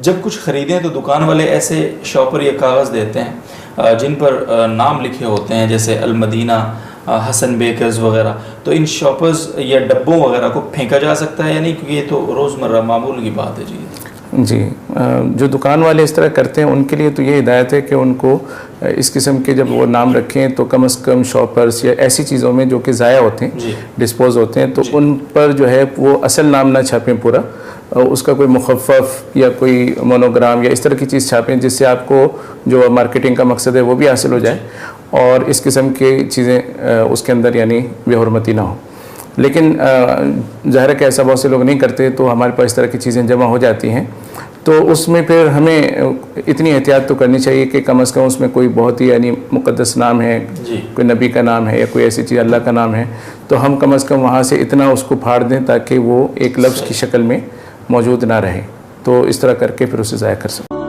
جب کچھ خریدیں تو دکان والے ایسے شاپر یا کاغذ دیتے ہیں جن پر نام لکھے ہوتے ہیں، جیسے المدینہ، حسن بیکرز وغیرہ، تو ان شاپرز یا ڈبوں وغیرہ کو پھینکا جا سکتا ہے یا نہیں؟ کیونکہ یہ تو روزمرہ معمول کی بات ہے جی، جو دکان والے اس طرح کرتے ہیں ان کے لیے تو یہ ہدایت ہے کہ ان کو اس قسم کے جب وہ نام رکھیں تو کم از کم شاپرز یا ایسی چیزوں میں جو کہ ضائع ہوتے ہیں، ڈسپوز ہوتے ہیں، تو ان پر جو ہے وہ اصل نام نہ چھاپیں پورا، اس کا کوئی مخفف یا کوئی مونوگرام یا اس طرح کی چیز چھاپیں جس سے آپ کو جو مارکیٹنگ کا مقصد ہے وہ بھی حاصل ہو جائے اور اس قسم کی چیزیں اس کے اندر یعنی بے حرمتی نہ ہو۔ لیکن ظاہر ہے کہ ایسا بہت سے لوگ نہیں کرتے، تو ہمارے پاس اس طرح کی چیزیں جمع ہو جاتی ہیں، تو اس میں پھر ہمیں اتنی احتیاط تو کرنی چاہیے کہ کم از کم اس میں کوئی بہت ہی یعنی مقدس نام ہے، کوئی نبی کا نام ہے یا کوئی ایسی چیز اللہ کا نام ہے، تو ہم کم از کم وہاں سے اتنا اس کو پھاڑ دیں تاکہ وہ ایک لفظ کی شکل میں موجود نہ رہے، تو اس طرح کر کے پھر اسے ضائع کر سکیں۔